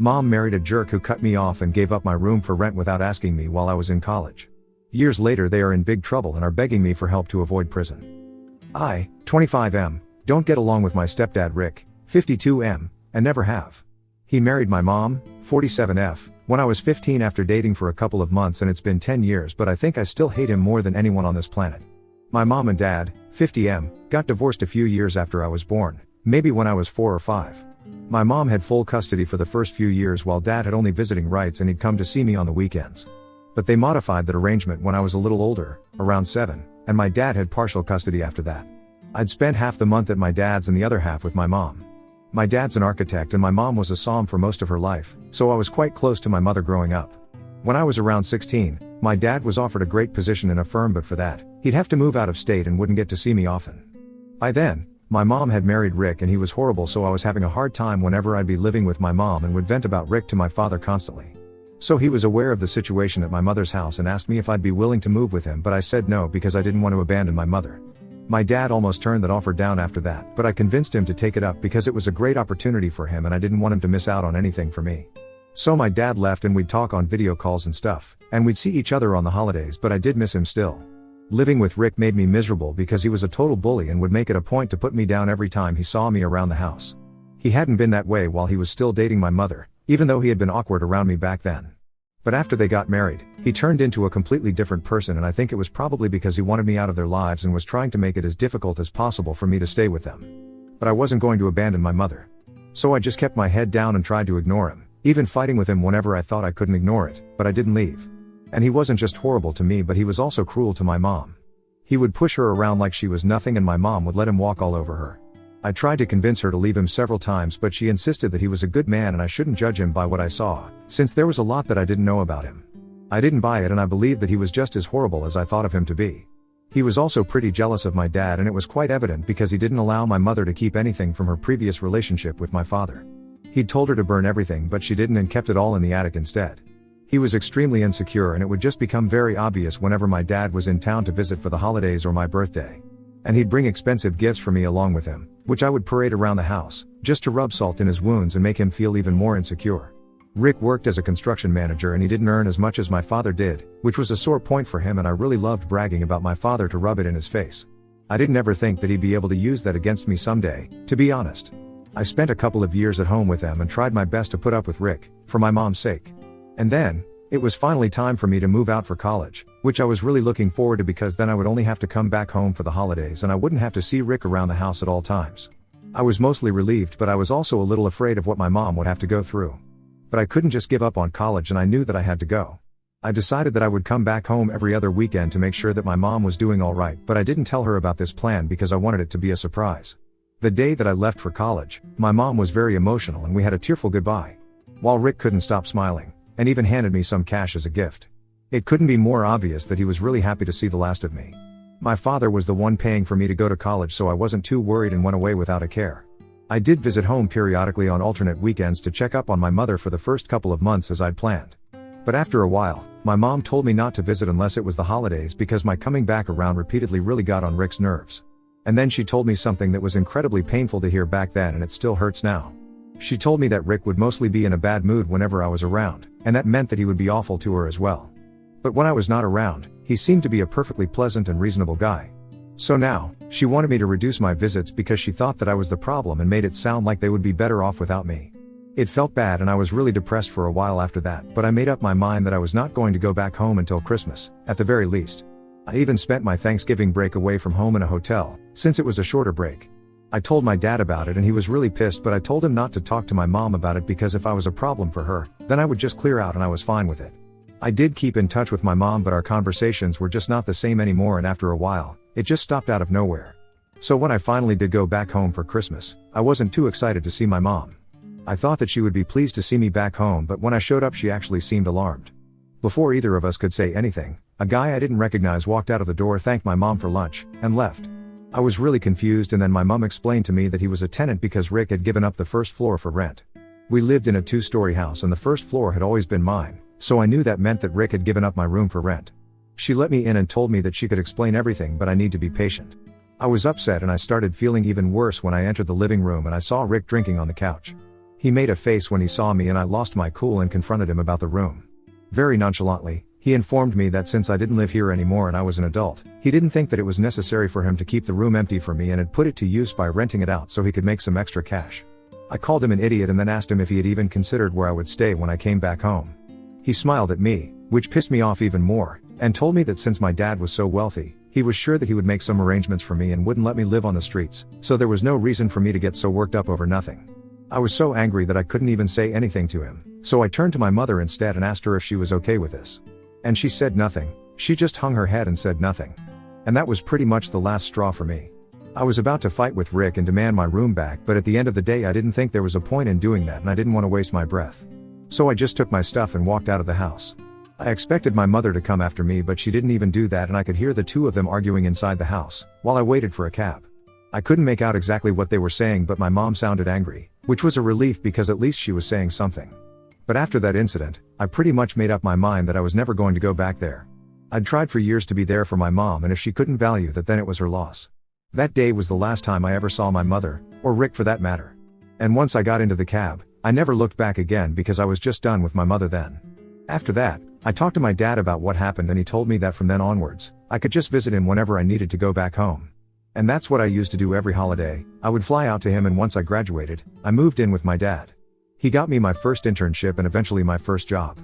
Mom married a jerk who cut me off and gave up my room for rent without asking me while I was in college. Years later they are in big trouble and are begging me for help to avoid prison. I, 25M, don't get along with my stepdad Rick, 52M, and never have. He married my mom, 47F, when I was 15 after dating for a couple of months, and it's been 10 years, but I think I still hate him more than anyone on this planet. My mom and dad, 50M, got divorced a few years after I was born, maybe when I was 4 or 5. My mom had full custody for the first few years while dad had only visiting rights, and he'd come to see me on the weekends. But they modified that arrangement when I was a little older, around 7, and my dad had partial custody after that. I'd spent half the month at my dad's and the other half with my mom. My dad's an architect and my mom was a som for most of her life, so I was quite close to my mother growing up. When I was around 16, my dad was offered a great position in a firm, but for that, he'd have to move out of state and wouldn't get to see me often. By then, my mom had married Rick and he was horrible, so I was having a hard time whenever I'd be living with my mom and would vent about Rick to my father constantly. So he was aware of the situation at my mother's house and asked me if I'd be willing to move with him, but I said no because I didn't want to abandon my mother. My dad almost turned that offer down after that, but I convinced him to take it up because it was a great opportunity for him and I didn't want him to miss out on anything for me. So my dad left and we'd talk on video calls and stuff, and we'd see each other on the holidays, but I did miss him still. Living with Rick made me miserable because he was a total bully and would make it a point to put me down every time he saw me around the house. He hadn't been that way while he was still dating my mother, even though he had been awkward around me back then. But after they got married, he turned into a completely different person, and I think it was probably because he wanted me out of their lives and was trying to make it as difficult as possible for me to stay with them. But I wasn't going to abandon my mother. So I just kept my head down and tried to ignore him, even fighting with him whenever I thought I couldn't ignore it, but I didn't leave. And he wasn't just horrible to me, but he was also cruel to my mom. He would push her around like she was nothing and my mom would let him walk all over her. I tried to convince her to leave him several times, but she insisted that he was a good man and I shouldn't judge him by what I saw, since there was a lot that I didn't know about him. I didn't buy it and I believed that he was just as horrible as I thought of him to be. He was also pretty jealous of my dad, and it was quite evident because he didn't allow my mother to keep anything from her previous relationship with my father. He'd told her to burn everything, but she didn't and kept it all in the attic instead. He was extremely insecure and it would just become very obvious whenever my dad was in town to visit for the holidays or my birthday. And he'd bring expensive gifts for me along with him, which I would parade around the house, just to rub salt in his wounds and make him feel even more insecure. Rick worked as a construction manager and he didn't earn as much as my father did, which was a sore point for him, and I really loved bragging about my father to rub it in his face. I didn't ever think that he'd be able to use that against me someday, to be honest. I spent a couple of years at home with them and tried my best to put up with Rick, for my mom's sake. And then, it was finally time for me to move out for college, which I was really looking forward to because then I would only have to come back home for the holidays and I wouldn't have to see Rick around the house at all times. I was mostly relieved, but I was also a little afraid of what my mom would have to go through. But I couldn't just give up on college and I knew that I had to go. I decided that I would come back home every other weekend to make sure that my mom was doing all right, but I didn't tell her about this plan because I wanted it to be a surprise. The day that I left for college, my mom was very emotional and we had a tearful goodbye. While Rick couldn't stop smiling, and even handed me some cash as a gift. It couldn't be more obvious that he was really happy to see the last of me. My father was the one paying for me to go to college, so I wasn't too worried and went away without a care. I did visit home periodically on alternate weekends to check up on my mother for the first couple of months as I'd planned. But after a while, my mom told me not to visit unless it was the holidays because my coming back around repeatedly really got on Rick's nerves. And then she told me something that was incredibly painful to hear back then, and it still hurts now. She told me that Rick would mostly be in a bad mood whenever I was around, and that meant that he would be awful to her as well. But when I was not around, he seemed to be a perfectly pleasant and reasonable guy. So now, she wanted me to reduce my visits because she thought that I was the problem and made it sound like they would be better off without me. It felt bad and I was really depressed for a while after that, but I made up my mind that I was not going to go back home until Christmas, at the very least. I even spent my Thanksgiving break away from home in a hotel, since it was a shorter break. I told my dad about it and he was really pissed, but I told him not to talk to my mom about it because if I was a problem for her, then I would just clear out and I was fine with it. I did keep in touch with my mom, but our conversations were just not the same anymore, and after a while, it just stopped out of nowhere. So when I finally did go back home for Christmas, I wasn't too excited to see my mom. I thought that she would be pleased to see me back home, but when I showed up she actually seemed alarmed. Before either of us could say anything, a guy I didn't recognize walked out of the door, thanked my mom for lunch, and left. I was really confused, and then my mom explained to me that he was a tenant because Rick had given up the first floor for rent. We lived in a 2-story house and the first floor had always been mine, so I knew that meant that Rick had given up my room for rent. She let me in and told me that she could explain everything, but I need to be patient. I was upset and I started feeling even worse when I entered the living room and I saw Rick drinking on the couch. He made a face when he saw me and I lost my cool and confronted him about the room. Very nonchalantly, he informed me that since I didn't live here anymore and I was an adult, he didn't think that it was necessary for him to keep the room empty for me and had put it to use by renting it out so he could make some extra cash. I called him an idiot and then asked him if he had even considered where I would stay when I came back home. He smiled at me, which pissed me off even more, and told me that since my dad was so wealthy, he was sure that he would make some arrangements for me and wouldn't let me live on the streets, so there was no reason for me to get so worked up over nothing. I was so angry that I couldn't even say anything to him, so I turned to my mother instead and asked her if she was okay with this. And she said nothing, she just hung her head and said nothing. And that was pretty much the last straw for me. I was about to fight with Rick and demand my room back, but at the end of the day I didn't think there was a point in doing that and I didn't want to waste my breath. So I just took my stuff and walked out of the house. I expected my mother to come after me, but she didn't even do that and I could hear the two of them arguing inside the house, while I waited for a cab. I couldn't make out exactly what they were saying, but my mom sounded angry, which was a relief because at least she was saying something. But after that incident, I pretty much made up my mind that I was never going to go back there. I'd tried for years to be there for my mom, and if she couldn't value that, then it was her loss. That day was the last time I ever saw my mother, or Rick for that matter. And once I got into the cab, I never looked back again because I was just done with my mother then. After that, I talked to my dad about what happened and he told me that from then onwards, I could just visit him whenever I needed to go back home. And that's what I used to do every holiday. I would fly out to him, and once I graduated, I moved in with my dad. He got me my first internship and eventually my first job.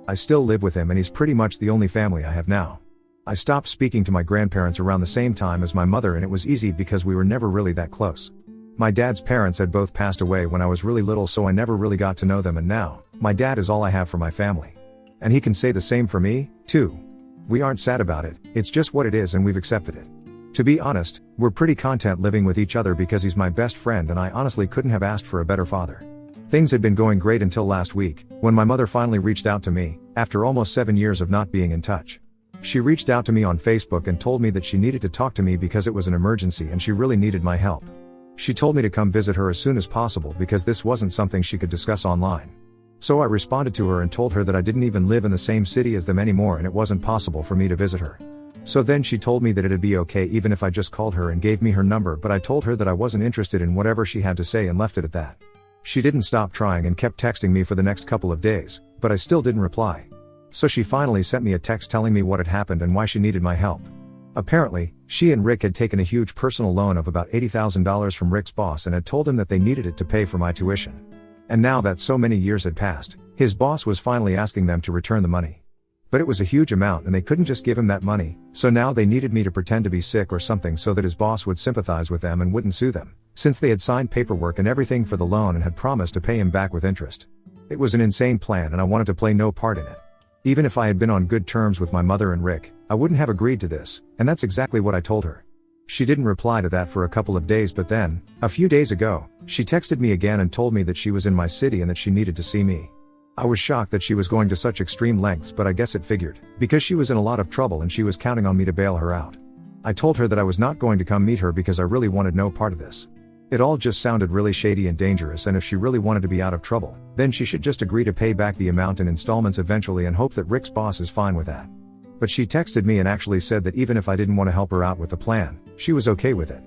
I still live with him and he's pretty much the only family I have now. I stopped speaking to my grandparents around the same time as my mother, and it was easy because we were never really that close. My dad's parents had both passed away when I was really little, so I never really got to know them, and now, my dad is all I have for my family. And he can say the same for me, too. We aren't sad about it, it's just what it is and we've accepted it. To be honest, we're pretty content living with each other because he's my best friend and I honestly couldn't have asked for a better father. Things had been going great until last week, when my mother finally reached out to me, after almost 7 years of not being in touch. She reached out to me on Facebook and told me that she needed to talk to me because it was an emergency and she really needed my help. She told me to come visit her as soon as possible because this wasn't something she could discuss online. So I responded to her and told her that I didn't even live in the same city as them anymore and it wasn't possible for me to visit her. So then she told me that it'd be okay even if I just called her and gave me her number, but I told her that I wasn't interested in whatever she had to say and left it at that. She didn't stop trying and kept texting me for the next couple of days, but I still didn't reply. So she finally sent me a text telling me what had happened and why she needed my help. Apparently, she and Rick had taken a huge personal loan of about $80,000 from Rick's boss and had told him that they needed it to pay for my tuition. And now that so many years had passed, his boss was finally asking them to return the money. But it was a huge amount and they couldn't just give him that money, so now they needed me to pretend to be sick or something so that his boss would sympathize with them and wouldn't sue them, since they had signed paperwork and everything for the loan and had promised to pay him back with interest. It was an insane plan and I wanted to play no part in it. Even if I had been on good terms with my mother and Rick, I wouldn't have agreed to this, and that's exactly what I told her. She didn't reply to that for a couple of days, but then, a few days ago, she texted me again and told me that she was in my city and that she needed to see me. I was shocked that she was going to such extreme lengths, but I guess it figured, because she was in a lot of trouble and she was counting on me to bail her out. I told her that I was not going to come meet her because I really wanted no part of this. It all just sounded really shady and dangerous, and if she really wanted to be out of trouble, then she should just agree to pay back the amount in installments eventually and hope that Rick's boss is fine with that. But she texted me and actually said that even if I didn't want to help her out with the plan, she was okay with it.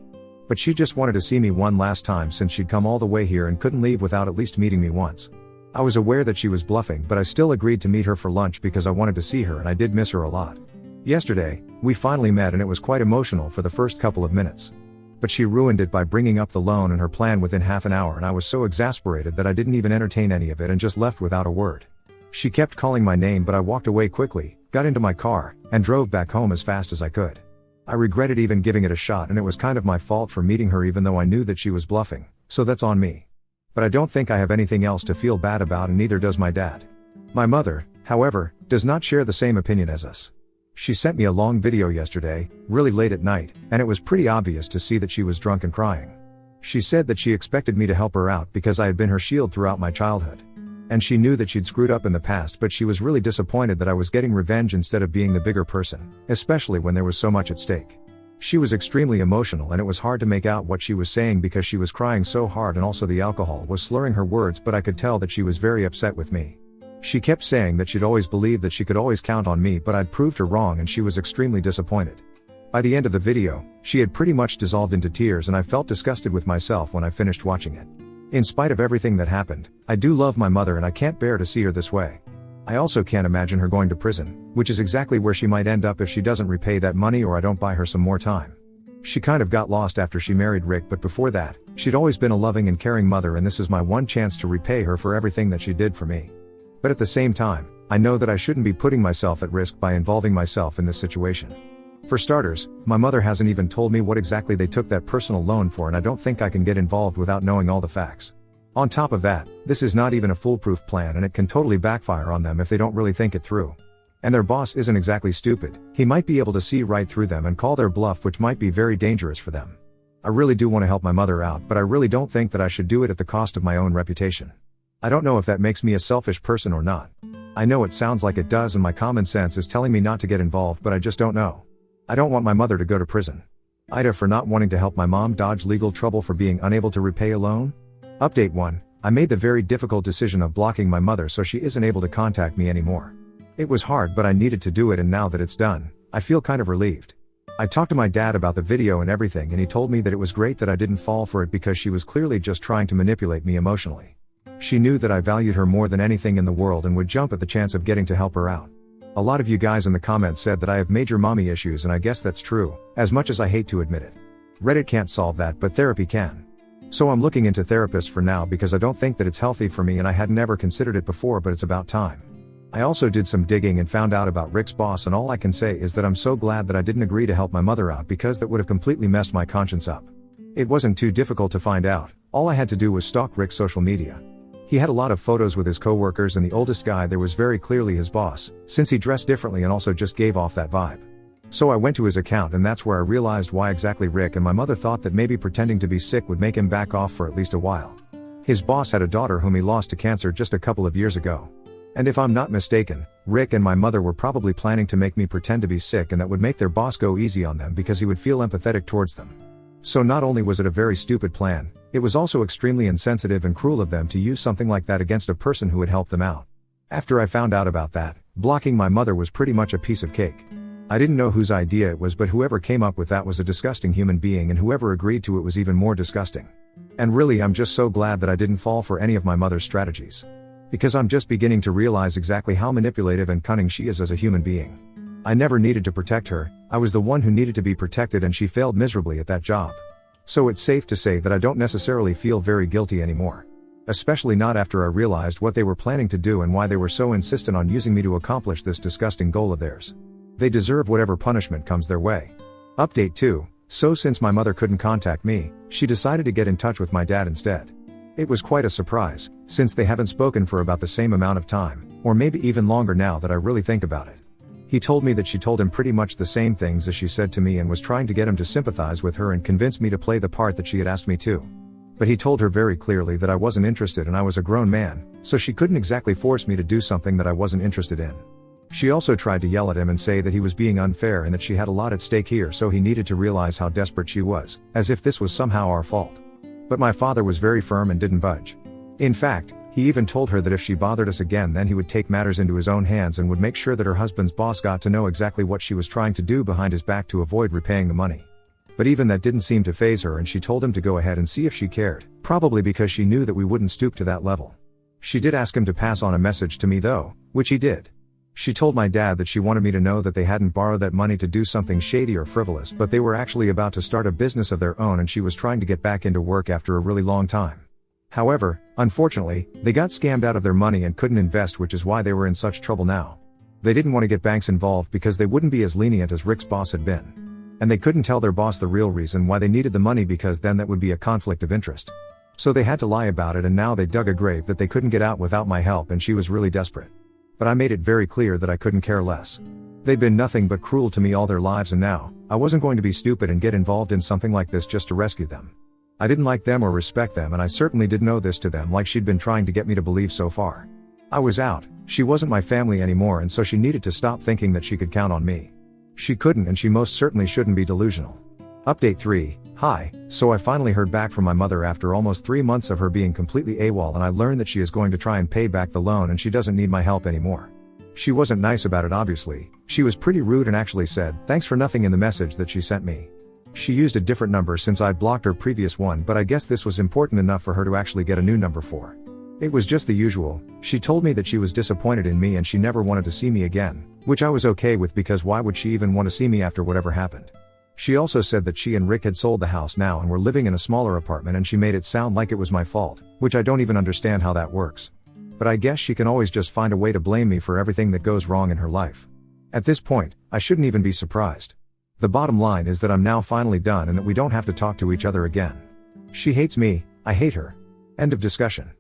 But she just wanted to see me one last time since she'd come all the way here and couldn't leave without at least meeting me once. I was aware that she was bluffing, but I still agreed to meet her for lunch because I wanted to see her and I did miss her a lot. Yesterday, we finally met and it was quite emotional for the first couple of minutes. But she ruined it by bringing up the loan and her plan within half an hour, and I was so exasperated that I didn't even entertain any of it and just left without a word. She kept calling my name, but I walked away quickly, got into my car, and drove back home as fast as I could. I regretted even giving it a shot, and it was kind of my fault for meeting her even though I knew that she was bluffing, so that's on me. But I don't think I have anything else to feel bad about, and neither does my dad. My mother, however, does not share the same opinion as us. She sent me a long video yesterday, really late at night, and it was pretty obvious to see that she was drunk and crying. She said that she expected me to help her out because I had been her shield throughout my childhood. And she knew that she'd screwed up in the past, but she was really disappointed that I was getting revenge instead of being the bigger person, especially when there was so much at stake. She was extremely emotional and it was hard to make out what she was saying because she was crying so hard and also the alcohol was slurring her words, but I could tell that she was very upset with me. She kept saying that she'd always believed that she could always count on me, but I'd proved her wrong and she was extremely disappointed. By the end of the video, she had pretty much dissolved into tears and I felt disgusted with myself when I finished watching it. In spite of everything that happened, I do love my mother and I can't bear to see her this way. I also can't imagine her going to prison, which is exactly where she might end up if she doesn't repay that money or I don't buy her some more time. She kind of got lost after she married Rick, but before that, she'd always been a loving and caring mother, and this is my one chance to repay her for everything that she did for me. But at the same time, I know that I shouldn't be putting myself at risk by involving myself in this situation. For starters, my mother hasn't even told me what exactly they took that personal loan for, and I don't think I can get involved without knowing all the facts. On top of that, this is not even a foolproof plan and it can totally backfire on them if they don't really think it through. And their boss isn't exactly stupid, he might be able to see right through them and call their bluff, which might be very dangerous for them. I really do want to help my mother out, but I really don't think that I should do it at the cost of my own reputation. I don't know if that makes me a selfish person or not. I know it sounds like it does and my common sense is telling me not to get involved, but I just don't know. I don't want my mother to go to prison. Ida for not wanting to help my mom dodge legal trouble for being unable to repay a loan. Update 1. I made the very difficult decision of blocking my mother so she isn't able to contact me anymore. It was hard, but I needed to do it, and now that it's done, I feel kind of relieved. I talked to my dad about the video and everything, and he told me that it was great that I didn't fall for it because she was clearly just trying to manipulate me emotionally. She knew that I valued her more than anything in the world and would jump at the chance of getting to help her out. A lot of you guys in the comments said that I have major mommy issues, and I guess that's true, as much as I hate to admit it. Reddit can't solve that, but therapy can. So I'm looking into therapists for now because I don't think that it's healthy for me, and I had never considered it before, but it's about time. I also did some digging and found out about Rick's boss, and all I can say is that I'm so glad that I didn't agree to help my mother out because that would have completely messed my conscience up. It wasn't too difficult to find out, all I had to do was stalk Rick's social media. He had a lot of photos with his coworkers, and the oldest guy there was very clearly his boss, since he dressed differently and also just gave off that vibe. So I went to his account, and that's where I realized why exactly Rick and my mother thought that maybe pretending to be sick would make him back off for at least a while. His boss had a daughter whom he lost to cancer just a couple of years ago. And if I'm not mistaken, Rick and my mother were probably planning to make me pretend to be sick, and that would make their boss go easy on them because he would feel empathetic towards them. So not only was it a very stupid plan, it was also extremely insensitive and cruel of them to use something like that against a person who had helped them out. After I found out about that, blocking my mother was pretty much a piece of cake. I didn't know whose idea it was, but whoever came up with that was a disgusting human being, and whoever agreed to it was even more disgusting. And really, I'm just so glad that I didn't fall for any of my mother's strategies. Because I'm just beginning to realize exactly how manipulative and cunning she is as a human being. I never needed to protect her, I was the one who needed to be protected, and she failed miserably at that job. So it's safe to say that I don't necessarily feel very guilty anymore. Especially not after I realized what they were planning to do and why they were so insistent on using me to accomplish this disgusting goal of theirs. They deserve whatever punishment comes their way. Update 2. So since my mother couldn't contact me, she decided to get in touch with my dad instead. It was quite a surprise, since they haven't spoken for about the same amount of time, or maybe even longer now that I really think about it. He told me that she told him pretty much the same things as she said to me and was trying to get him to sympathize with her and convince me to play the part that she had asked me to. But he told her very clearly that I wasn't interested and I was a grown man, so she couldn't exactly force me to do something that I wasn't interested in. She also tried to yell at him and say that he was being unfair and that she had a lot at stake here, so he needed to realize how desperate she was, as if this was somehow our fault. But my father was very firm and didn't budge. In fact, he even told her that if she bothered us again, then he would take matters into his own hands and would make sure that her husband's boss got to know exactly what she was trying to do behind his back to avoid repaying the money. But even that didn't seem to faze her, and she told him to go ahead and see if she cared, probably because she knew that we wouldn't stoop to that level. She did ask him to pass on a message to me though, which he did. She told my dad that she wanted me to know that they hadn't borrowed that money to do something shady or frivolous, but they were actually about to start a business of their own, and she was trying to get back into work after a really long time. However, unfortunately, they got scammed out of their money and couldn't invest, which is why they were in such trouble now. They didn't want to get banks involved because they wouldn't be as lenient as Rick's boss had been. And they couldn't tell their boss the real reason why they needed the money, because then that would be a conflict of interest. So they had to lie about it, and now they dug a grave that they couldn't get out without my help, and she was really desperate. But I made it very clear that I couldn't care less. They'd been nothing but cruel to me all their lives, and now, I wasn't going to be stupid and get involved in something like this just to rescue them. I didn't like them or respect them, and I certainly didn't owe this to them like she'd been trying to get me to believe so far. I was out, she wasn't my family anymore, and so she needed to stop thinking that she could count on me. She couldn't, and she most certainly shouldn't be delusional. Update 3. Hi, so I finally heard back from my mother after almost 3 months of her being completely AWOL, and I learned that she is going to try and pay back the loan and she doesn't need my help anymore. She wasn't nice about it obviously, she was pretty rude and actually said, "Thanks for nothing" in the message that she sent me. She used a different number since I'd blocked her previous one, but I guess this was important enough for her to actually get a new number for. It was just the usual. She told me that she was disappointed in me and she never wanted to see me again, which I was okay with because why would she even want to see me after whatever happened? She also said that she and Rick had sold the house now and were living in a smaller apartment, and she made it sound like it was my fault, which I don't even understand how that works. But I guess she can always just find a way to blame me for everything that goes wrong in her life. At this point, I shouldn't even be surprised. The bottom line is that I'm now finally done and that we don't have to talk to each other again. She hates me, I hate her. End of discussion.